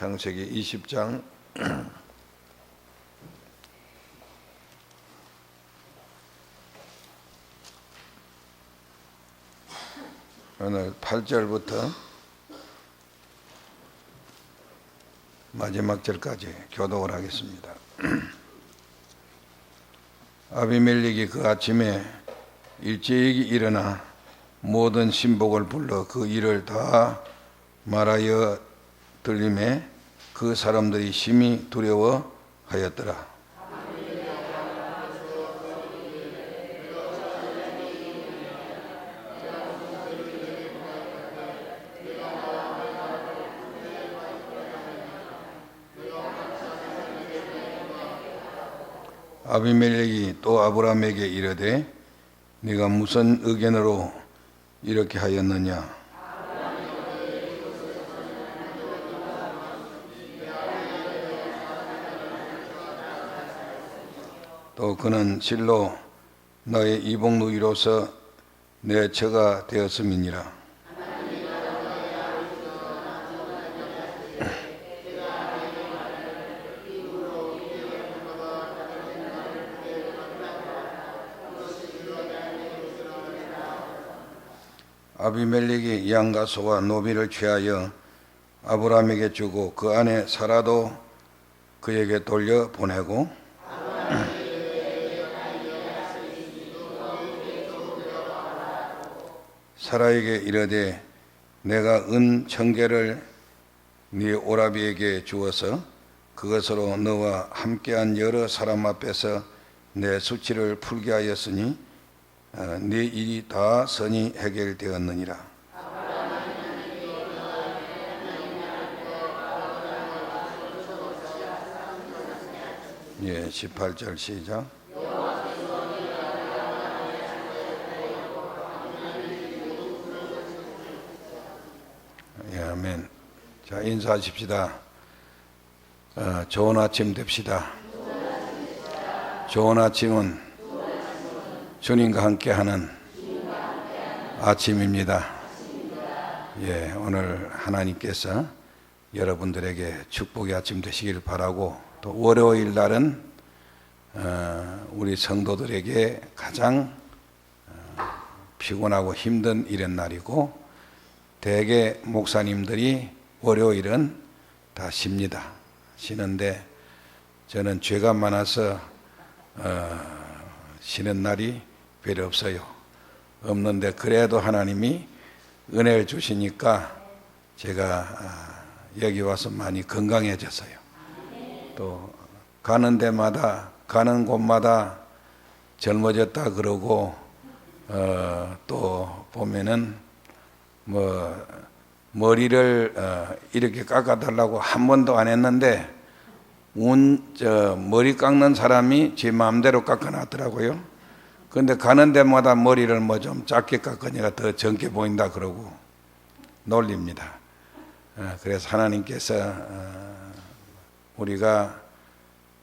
창세기 20장 오늘 8절부터 마지막 절까지 교독을 하겠습니다. 아비멜렉이 그 아침에 일찍이 일어나 모든 신복을 불러 그 일을 다 말하여 들림에 그 사람들이 심히 두려워하였더라. 아비멜렉이 또 아브라함에게 이르되 네가 무슨 의견으로 이렇게 하였느냐? 또 그는 실로 너의 이복 누이로서 내 처가 되었음이니라. 아비멜렉이 양과 소와 노비를 취하여 아브라함에게 주고 그 아내 사라도 그에게 돌려 보내고 사라에게 이르되 내가 은 1000개를 네 오라비에게 주어서 그것으로 너와 함께한 여러 사람 앞에서 내 수치를 풀게 하였으니 네 일이 다 선히 해결되었느니라. 예, 18절 시작. 예, 아멘. 자, 인사하십시다. 좋은 아침 됩시다. 좋은 아침은 주님과 함께하는 아침입니다. 예, 오늘 하나님께서 여러분들에게 축복의 아침 되시길 바라고, 또 월요일 날은 우리 성도들에게 가장 피곤하고 힘든 이런 날이고, 대개 목사님들이 월요일은 다 쉽니다. 쉬는데 저는 죄가 많아서 쉬는 날이 별로 없어요. 없는데 그래도 하나님이 은혜를 주시니까 제가 여기 와서 많이 건강해졌어요. 또 가는 데마다, 가는 곳마다 젊어졌다 그러고, 또 보면은 머리를 이렇게 깎아달라고 한 번도 안 했는데 머리 깎는 사람이 제 마음대로 깎아놨더라고요. 근데 가는 데마다 머리를 좀 작게 깎으니까 더 젊게 보인다 그러고 놀립니다. 그래서 하나님께서 우리가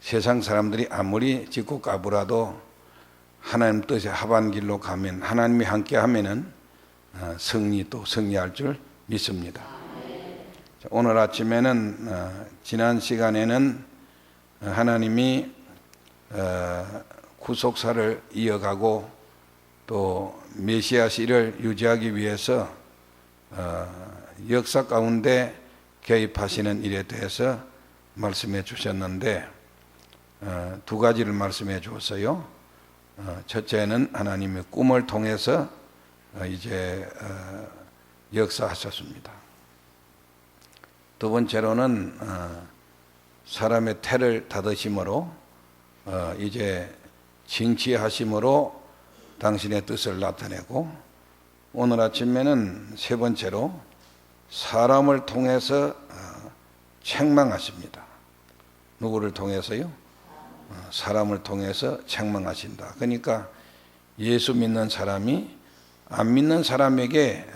세상 사람들이 아무리 짓고 까부라도 하나님 뜻에 합한 길로 가면, 하나님이 함께 하면은 또 승리할 줄 믿습니다. 오늘 아침에는 지난 시간에는 하나님이 구속사를 이어가고 또 메시아 시를 유지하기 위해서 역사 가운데 개입하시는 일에 대해서 말씀해 주셨는데, 두 가지를 말씀해 주었어요. 첫째는 하나님의 꿈을 통해서 이제 역사하셨습니다. 두 번째로는 사람의 태를 닫으심으로 이제 징치하심으로 당신의 뜻을 나타내고, 오늘 아침에는 세 번째로 사람을 통해서 책망하십니다. 누구를 통해서요? 사람을 통해서 책망하신다. 그러니까 예수 믿는 사람이 안 믿는 사람에게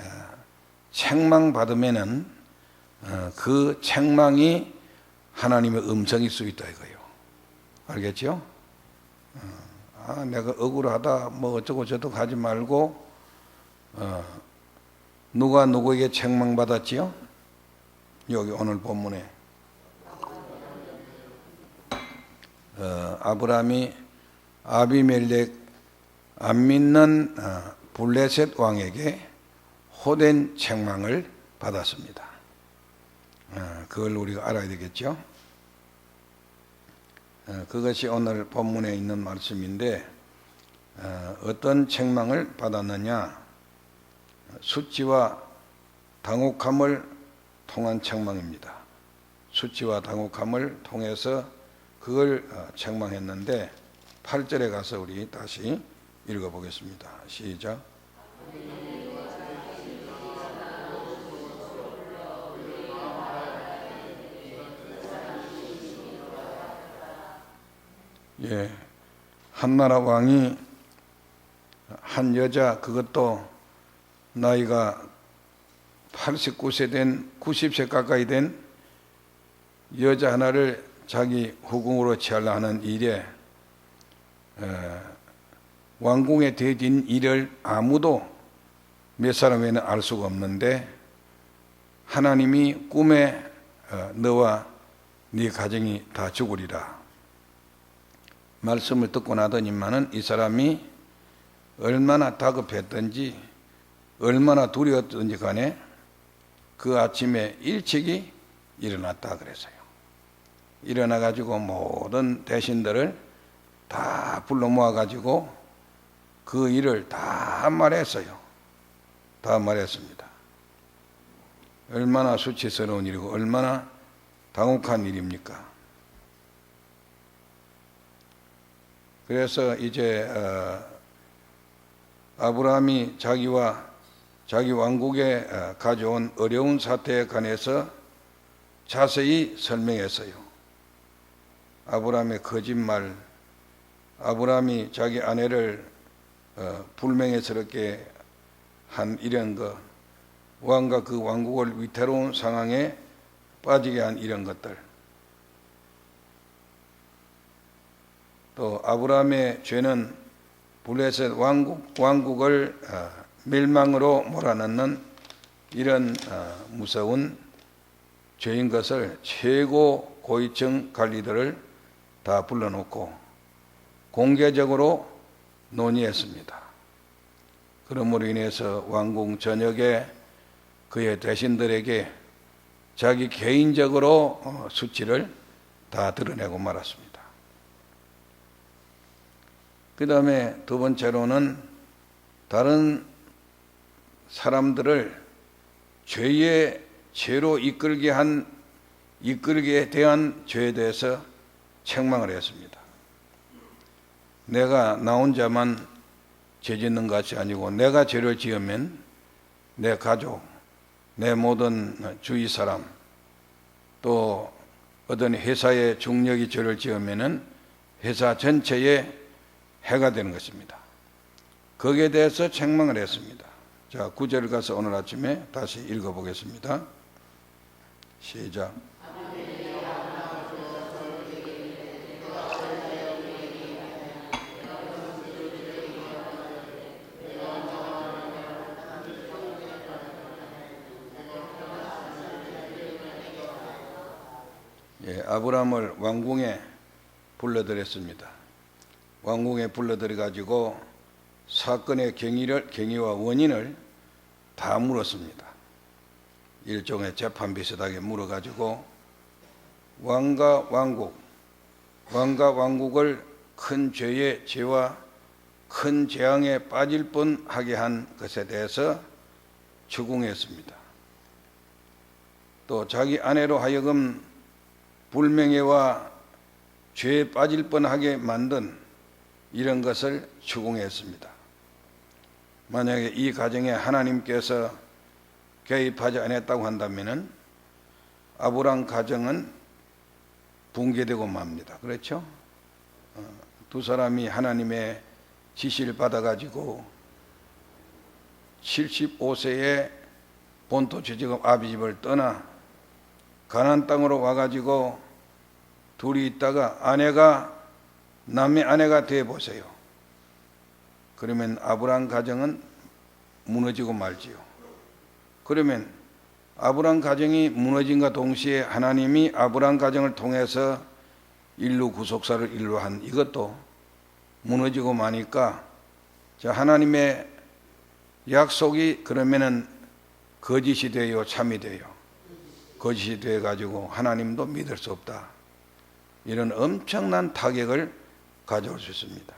책망받으면은 그 책망이 하나님의 음성일 수 있다 이거예요. 알겠죠? 내가 억울하다 어쩌고 저쩌고 하지 말고, 누가 누구에게 책망받았지요? 여기 오늘 본문에 아브라함이 아비멜렉 안 믿는 블레셋 왕에게 호된 책망을 받았습니다. 그걸 우리가 알아야 되겠죠. 그것이 오늘 본문에 있는 말씀인데 어떤 책망을 받았느냐? 수치와 당혹함을 통한 책망입니다. 수치와 당혹함을 통해서 그걸 책망했는데 8절에 가서 우리 다시 읽어보겠습니다. 시작. 예, 한나라 왕이 한 여자, 그것도 나이가 89세 된 90세 가까이 된 여자 하나를 자기 후궁으로 취하려 하는 일에 왕궁에 대진 일을 아무도 몇 사람 외에는 알 수가 없는데 하나님이 꿈에 너와 네 가정이 다 죽으리라 말씀을 듣고 나더니만은 이 사람이 얼마나 다급했던지 얼마나 두려웠던지 간에 그 아침에 일찍이 일어났다 그랬어요. 일어나 가지고 모든 대신들을 다 불러 모아 가지고 그 일을 다 말했어요. 다 말했습니다. 얼마나 수치스러운 일이고 얼마나 당혹한 일입니까? 그래서 이제 아브라함이 자기와 자기 왕국에 가져온 어려운 사태에 관해서 자세히 설명했어요. 아브라함의 거짓말, 아브라함이 자기 아내를 불명예스럽게 한 이런 것, 왕과 그 왕국을 위태로운 상황에 빠지게 한 이런 것들, 또 아브라함의 죄는 블레셋 왕국을 멸망으로 몰아넣는 이런 무서운 죄인 것을 최고 고위층 관리들을 다 불러놓고 공개적으로 논의했습니다. 그러므로 인해서 왕궁 전역에 그의 대신들에게 자기 개인적으로 수치를 다 드러내고 말았습니다. 그 다음에 두 번째로는 다른 사람들을 죄로 이끌게 대한 죄에 대해서 책망을 했습니다. 내가 나 혼자만 죄 짓는 것이 아니고 내가 죄를 지으면 내 가족, 내 모든 주위 사람, 또 어떤 회사의 중력이 죄를 지으면은 회사 전체에 해가 되는 것입니다. 거기에 대해서 책망을 했습니다. 자, 9절 가서 오늘 아침에 다시 읽어보겠습니다. 시작. 예, 아브라함을 왕궁에 불러들였습니다. 왕궁에 불러들여 가지고 사건의 경위와 원인을 다 물었습니다. 일종의 재판 비슷하게 물어가지고 왕과 왕국을 큰 죄와 큰 재앙에 빠질 뻔하게 한 것에 대해서 추궁했습니다. 또 자기 아내로 하여금 불명예와 죄에 빠질 뻔하게 만든 이런 것을 추궁했습니다. 만약에 이 가정에 하나님께서 개입하지 않았다고 한다면 아브라함 가정은 붕괴되고 맙니다. 그렇죠? 두 사람이 하나님의 지시를 받아가지고 75세에 본토 주지금 아비집을 떠나 가나안 땅으로 와가지고 둘이 있다가 남의 아내가 돼 보세요. 그러면 아브라함 가정은 무너지고 말지요. 그러면 아브라함 가정이 무너진과 동시에 하나님이 아브라함 가정을 통해서 인류 구속사를 인류한 이것도 무너지고 마니까 하나님의 약속이 그러면은 거짓이 돼요, 참이 돼요? 거짓이 돼 가지고 하나님도 믿을 수 없다. 이런 엄청난 타격을 가져올 수 있습니다.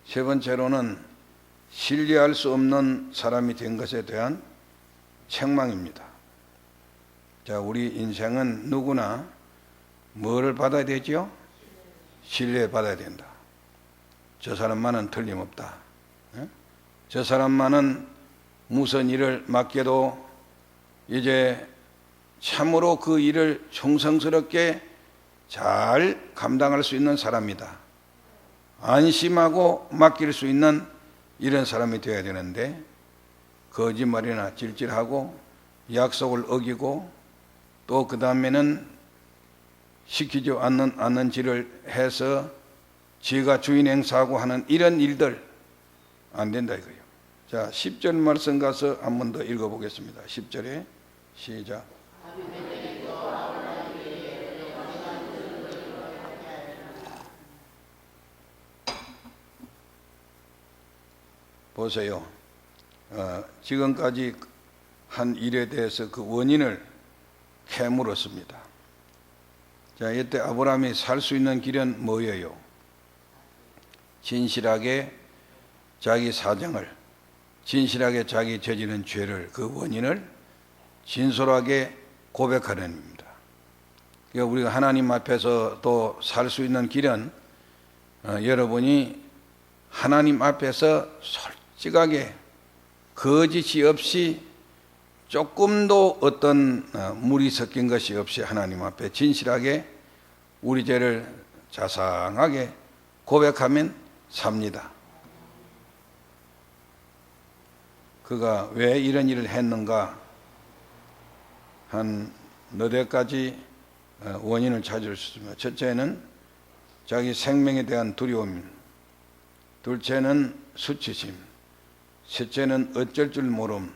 세 번째로는 신뢰할 수 없는 사람이 된 것에 대한 책망입니다. 우리 인생은 누구나 뭐를 받아야 되죠? 신뢰받아야 된다. 저 사람만은 틀림없다. 저 사람만은 무슨 일을 맡겨도 이제 참으로 그 일을 충성스럽게 잘 감당할 수 있는 사람이다. 안심하고 맡길 수 있는 이런 사람이 되어야 되는데 거짓말이나 질질하고 약속을 어기고 또 그 다음에는 시키지 않는 일을 해서 지가 주인 행사하고 하는 이런 일들 안 된다 이거예요. 10절 말씀 가서 한 번 더 읽어보겠습니다. 10절에 시작. 보세요. 지금까지 한 일에 대해서 그 원인을 캐물었습니다. 이때 아브라함이 살 수 있는 길은 뭐예요? 진실하게 자기 사정을, 진실하게 자기 저지른 죄를, 그 원인을 진솔하게 고백하는 겁니다. 그러니까 우리가 하나님 앞에서 또 살 수 있는 길은 여러분이 하나님 앞에서 솔직하게 거짓이 없이 조금도 어떤 물이 섞인 것이 없이 하나님 앞에 진실하게 우리 죄를 자상하게 고백하면 삽니다. 그가 왜 이런 일을 했는가? 한 너댓 가지 원인을 찾을 수 있습니다. 첫째는 자기 생명에 대한 두려움, 둘째는 수치심, 셋째는 어쩔 줄 모름,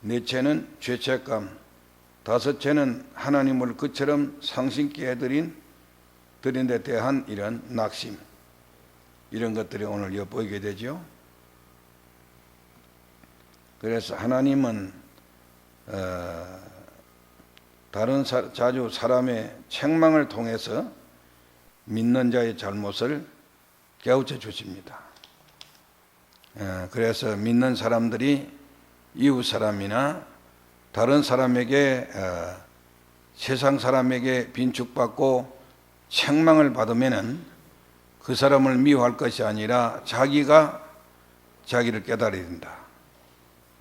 넷째는 죄책감, 다섯째는 하나님을 그처럼 상심케 해드린 데 대한 이런 낙심, 이런 것들이 오늘 엿보이게 되죠. 그래서 하나님은 자주 사람의 책망을 통해서 믿는 자의 잘못을 깨우쳐 주십니다. 그래서 믿는 사람들이 이웃 사람이나 다른 사람에게 세상 사람에게 빈축받고 책망을 받으면은 그 사람을 미워할 것이 아니라 자기가 자기를 깨달아야 된다.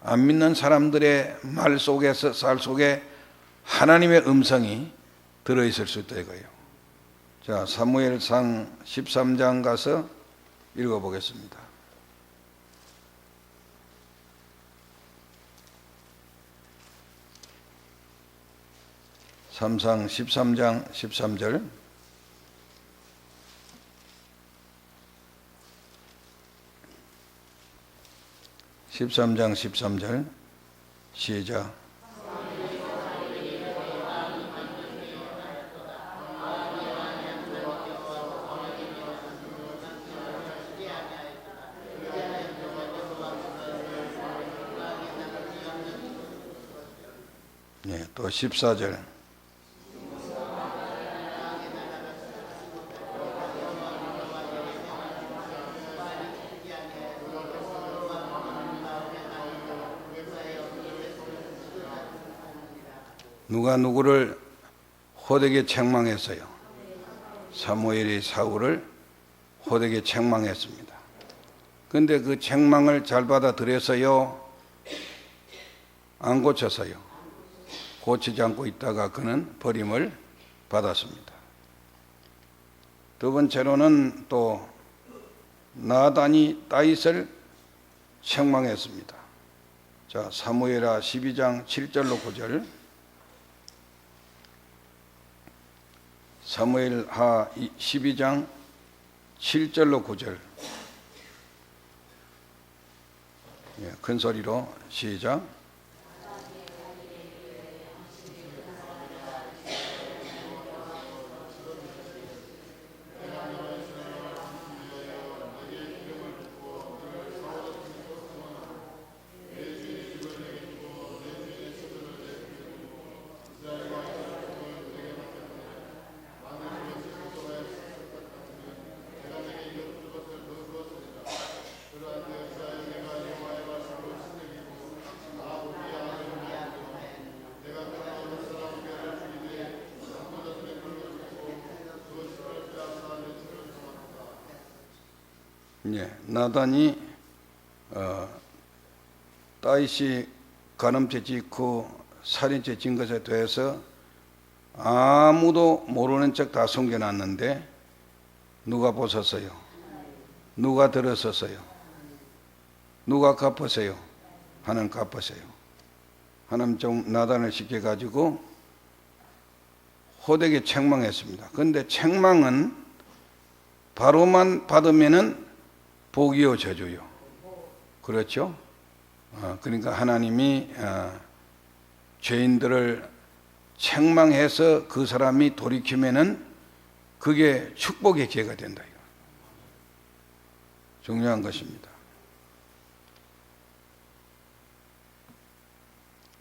안 믿는 사람들의 말 속에서 살 속에 하나님의 음성이 들어있을 수 있다 이거예요. 사무엘상 13장 가서 읽어보겠습니다. 삼상 13장 13절. (13장 13절) 시작. 네, 또 14절. 누가 누구를 호되게 책망했어요? 사무엘이 사울을 호되게 책망했습니다. 그런데 그 책망을 잘 받아들여서요? 안 고쳐서요? 고치지 않고 있다가 그는 버림을 받았습니다. 두 번째로는 또 나단이 다윗을 책망했습니다. 사무엘하 12장 7절로 9절. 사무엘하 12장 7절로 9절. 큰 소리로 시작. 예, 나단이 다윗이 간음죄 짓고 살인죄 진 것에 대해서 아무도 모르는 척 다 숨겨놨는데 누가 보셨어요? 누가 들었었어요? 누가 갚으세요? 하나님 갚으세요. 하나님 좀 나단을 시켜가지고 호되게 책망했습니다. 그런데 책망은 바로만 받으면은 복이요 저주요. 그렇죠? 그러니까 하나님이 죄인들을 책망해서 그 사람이 돌이키면은 그게 축복의 기회가 된다. 중요한 것입니다.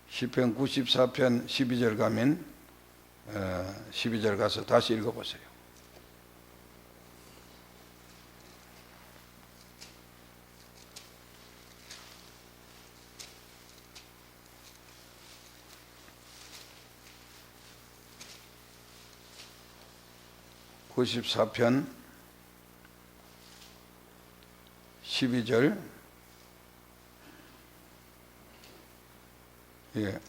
시편 94편 12절 가면 12절 가서 다시 읽어보세요. (94편) 12절. 예,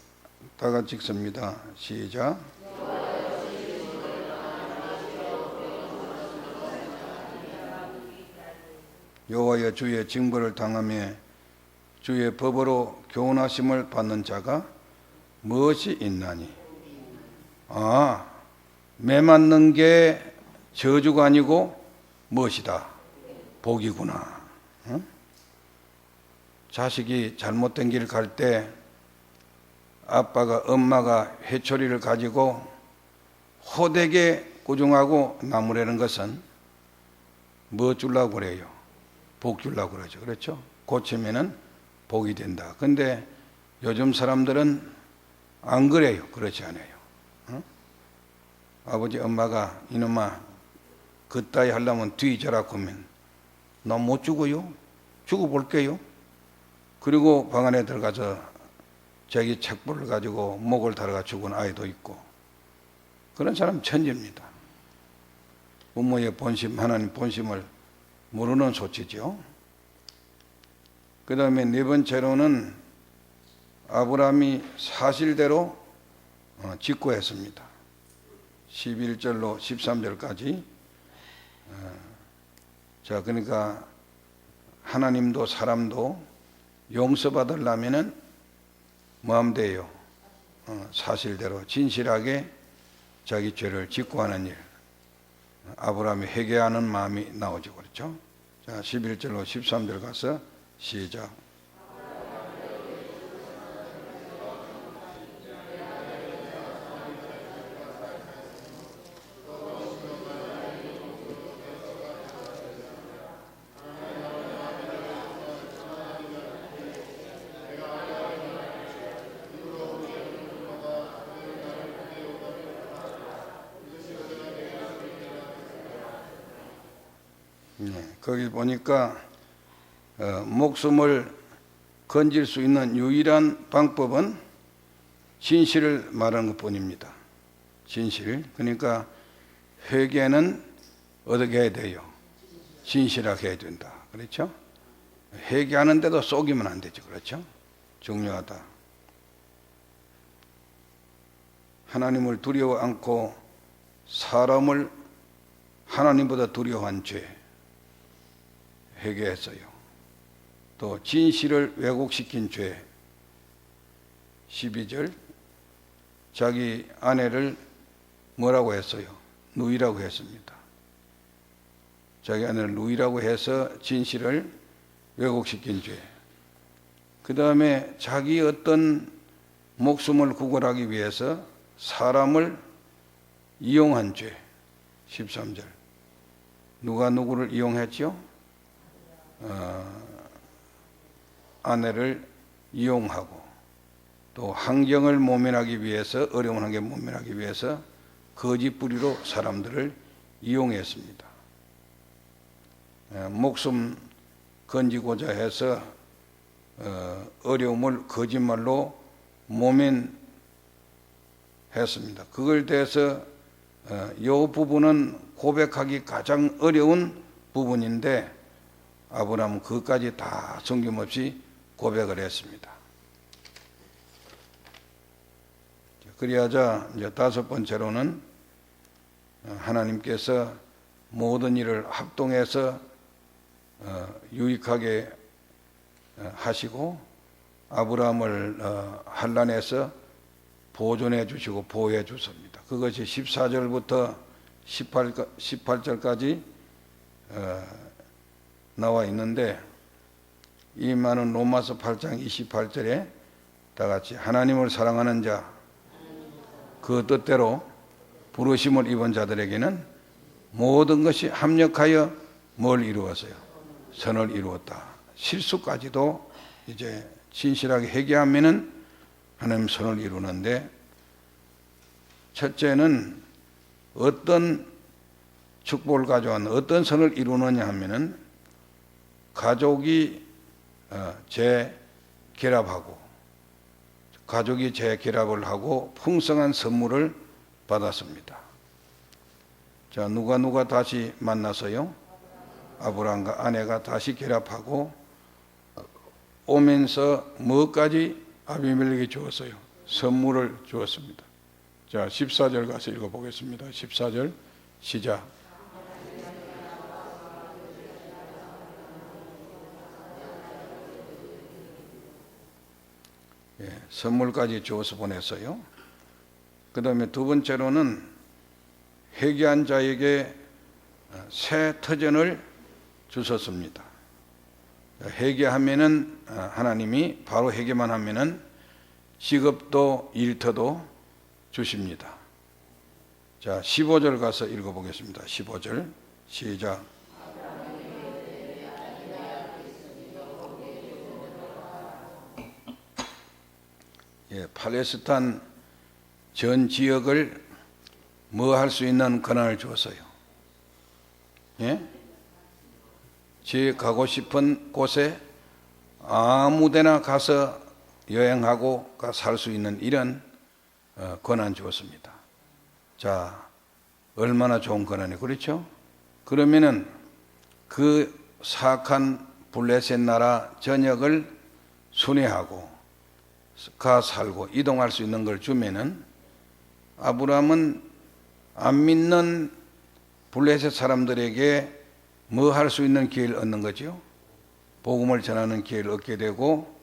다 같이 읽습니다. 시작. 여호와여 주의 징벌을 당하며 주의 법으로 교훈하심을 받는 자가 무엇이 있나니? 매 맞는 게 저주가 아니고 무엇이다? 복이구나. 응? 자식이 잘못된 길 갈 때 아빠가 엄마가 회초리를 가지고 호되게 꾸중하고 나무라는 것은 뭐 주려고 그래요? 복 주려고 그러죠. 그렇죠? 고치면은 복이 된다. 근데 요즘 사람들은 안 그래요. 그렇지 않아요. 응? 아버지 엄마가 이놈아 그따위 하려면 뒤져라 그러면 나 못 죽어요. 죽어볼게요. 그리고 방 안에 들어가서 자기 책벌을 가지고 목을 달아가 죽은 아이도 있고 그런 사람 천지입니다. 부모의 본심, 하나님 본심을 모르는 소치죠. 그 다음에 네 번째로는 아브라함이 사실대로 직구했습니다. 11절로 13절까지. 자, 그러니까 하나님도 사람도 용서받으려면은 뭐 하면 돼요? 사실대로 진실하게 자기 죄를 직구하는 일. 아브라함이 회개하는 마음이 나오죠. 그렇죠? 자, 11절로 13절 가서 시작. 거기 보니까 목숨을 건질 수 있는 유일한 방법은 진실을 말하는 것뿐입니다. 진실. 그러니까 회개는 어떻게 해야 돼요? 진실하게 해야 된다. 그렇죠? 회개하는데도 속이면 안 되죠. 그렇죠? 중요하다. 하나님을 두려워 않고 사람을 하나님보다 두려워한 죄. 회개했어요. 또 진실을 왜곡시킨 죄. 12절. 자기 아내를 뭐라고 했어요? 누이라고 했습니다. 자기 아내를 누이라고 해서 진실을 왜곡시킨 죄. 그 다음에 자기 어떤 목숨을 구걸하기 위해서 사람을 이용한 죄. 13절. 누가 누구를 이용했죠? 아내를 이용하고 또 환경을 모면하기 위해서, 어려운 환경 모면하기 위해서 거짓 뿌리로 사람들을 이용했습니다. 목숨 건지고자 해서 어려움을 거짓말로 모면했습니다. 그걸 대해서 이 부분은 고백하기 가장 어려운 부분인데 아브라함은 그것까지 다 숨김없이 고백을 했습니다. 그리하자 이제 다섯 번째로는 하나님께서 모든 일을 합동해서 유익하게 하시고 아브라함을 환난에서 보존해 주시고 보호해 주십니다. 그것이 14절부터 18절까지 나와 있는데, 이 말은 로마서 8장 28절에 다 같이 하나님을 사랑하는 자, 그 뜻대로 부르심을 입은 자들에게는 모든 것이 합력하여 뭘 이루었어요? 선을 이루었다. 실수까지도 이제 진실하게 회개하면은 하나님 선을 이루는데, 첫째는 어떤 축복을 가져왔는 어떤 선을 이루느냐 하면은 가족이 재결합하고, 가족이 재결합을 하고 풍성한 선물을 받았습니다. 자, 누가 다시 만나서요? 아브라함과 아내가 다시 결합하고 오면서 뭐까지 아비멜렉이 주었어요? 선물을 주었습니다. 자, 14절 가서 읽어보겠습니다. 14절 시작. 선물까지 주어서 보냈어요. 그 다음에 두 번째로는 회개한 자에게 새 터전을 주셨습니다. 회개하면은 하나님이 바로 회개만 하면은 직업도 일터도 주십니다. 자, 15절 가서 읽어보겠습니다. 15절 시작. 팔레스타인 전 지역을 뭐 할 수 있는 권한을 주었어요? 제 가고 싶은 곳에 아무데나 가서 여행하고 살 수 있는 이런 권한 주었습니다. 자, 얼마나 좋은 권한이, 그렇죠? 그러면은 그 사악한 블레셋 나라 전역을 순회하고 가 살고 이동할 수 있는 걸 주면은 아브라함은 안 믿는 블레셋 사람들에게 뭐 할 수 있는 기회를 얻는 거죠? 복음을 전하는 기회를 얻게 되고,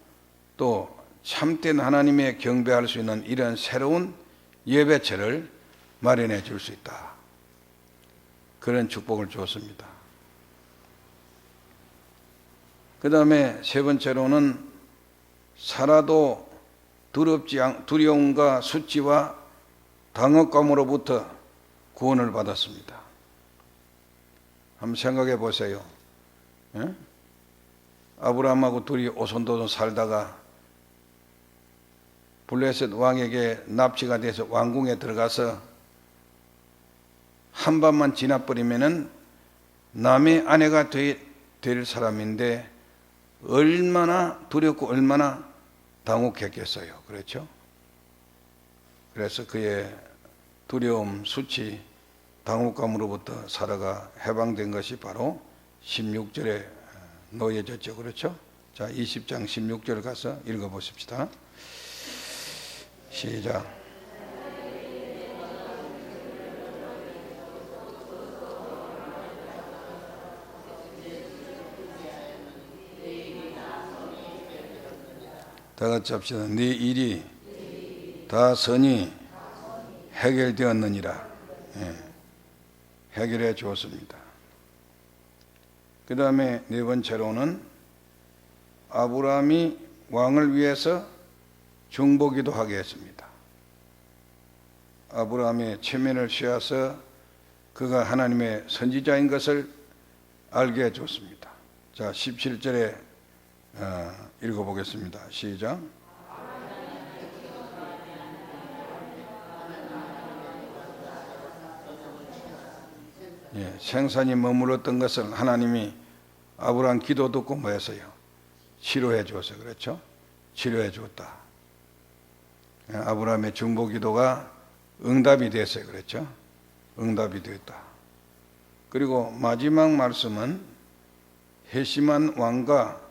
또 참된 하나님의 경배할 수 있는 이런 새로운 예배처를 마련해 줄 수 있다. 그런 축복을 주었습니다. 그 다음에 세 번째로는 살아도 두려움과 수치와 당혹감으로부터 구원을 받았습니다. 한번 생각해 보세요. 아브라함하고 둘이 오손도손 살다가 블레셋 왕에게 납치가 돼서 왕궁에 들어가서 한 밤만 지나버리면은 남의 아내가 될 사람인데 얼마나 두렵고 얼마나 당혹했겠어요. 그렇죠? 그래서 그의 두려움, 수치, 당혹감으로부터 사라가 해방된 것이 바로 16절에 놓여졌죠. 그렇죠? 자, 20장 16절 가서 읽어보십시다. 시작. 다 같이 합시다. 네 일이 다 선이 해결되었느니라. 해결해 주었습니다. 그 다음에 네 번째로는 아브라함이 왕을 위해서 중보기도 하게 했습니다. 아브라함의 체면을 씌워서 그가 하나님의 선지자인 것을 알게 해줬습니다. 자, 17절에 읽어보겠습니다. 시작. 생산이 머물렀던 것을 하나님이 아브라함 기도 듣고 뭐 했어요? 치료해 주었어요. 그렇죠? 치료해 주었다. 아브라함의 중보 기도가 응답이 됐어요. 그렇죠? 응답이 되었다. 그리고 마지막 말씀은 회심한 왕과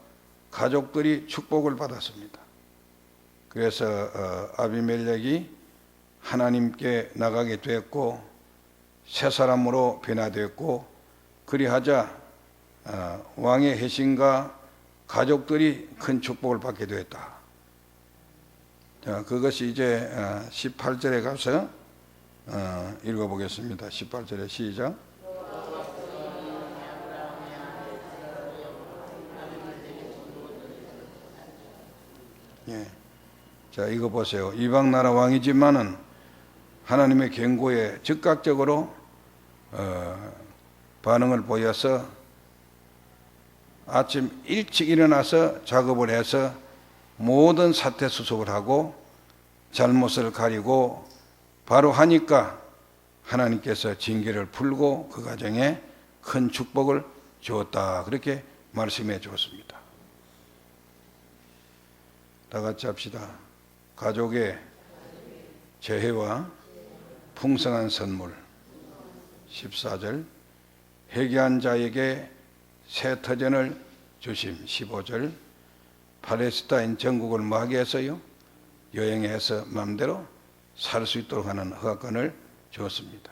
가족들이 축복을 받았습니다. 그래서 아비멜렉이 하나님께 나가게 되었고 새 사람으로 변화되었고, 그리하자 왕의 회심과 가족들이 큰 축복을 받게 되었다. 자, 그것이 이제 18절에 가서 읽어보겠습니다. 18절에 시작. 예. 자, 이거 보세요. 이방 나라 왕이지만은 하나님의 경고에 즉각적으로 반응을 보여서 아침 일찍 일어나서 작업을 해서 모든 사태 수습을 하고 잘못을 가리고 바로 하니까 하나님께서 징계를 풀고 그 가정에 큰 축복을 주었다. 그렇게 말씀해 주었습니다. 다 같이 합시다. 가족의 재해와 풍성한 선물. 14절. 회개한 자에게 새 터전을 주심. 15절. 팔레스타인 전국을 마게 해서요, 여행해서 마음대로 살 수 있도록 하는 허가권을 주었습니다.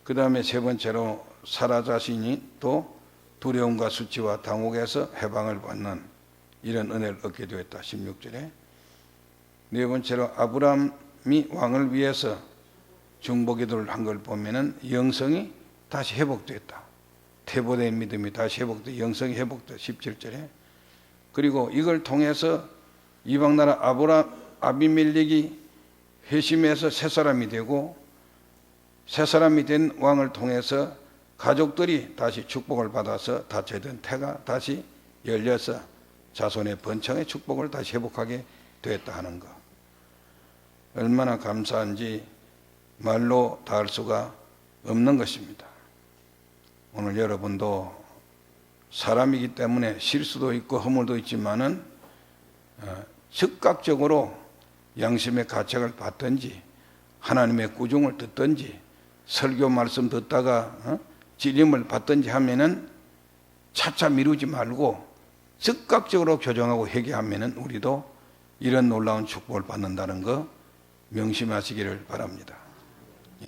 그 다음에 세 번째로 사라 자신이 또 두려움과 수치와 당혹에서 해방을 받는 이런 은혜를 얻게 되었다. 16절에. 네 번째로 아브라함이 왕을 위해서 중보기도를 한 걸 보면은 영성이 다시 회복됐다. 태보된 믿음이 다시 회복돼, 영성이 회복돼. 17절에. 그리고 이걸 통해서 이방나라 아비멜렉이 회심해서 새 사람이 되고, 새 사람이 된 왕을 통해서 가족들이 다시 축복을 받아서 닫혀있던 태가 다시 열려서 자손의 번창의 축복을 다시 회복하게 되었다 하는 것. 얼마나 감사한지 말로 닿을 수가 없는 것입니다. 오늘 여러분도 사람이기 때문에 실수도 있고 허물도 있지만은 즉각적으로 양심의 가책을 받든지 하나님의 꾸중을 듣든지 설교 말씀 듣다가 찔림을 받든지 하면은 차차 미루지 말고 즉각적으로 교정하고 회개하면은 우리도 이런 놀라운 축복을 받는다는 거 명심하시기를 바랍니다.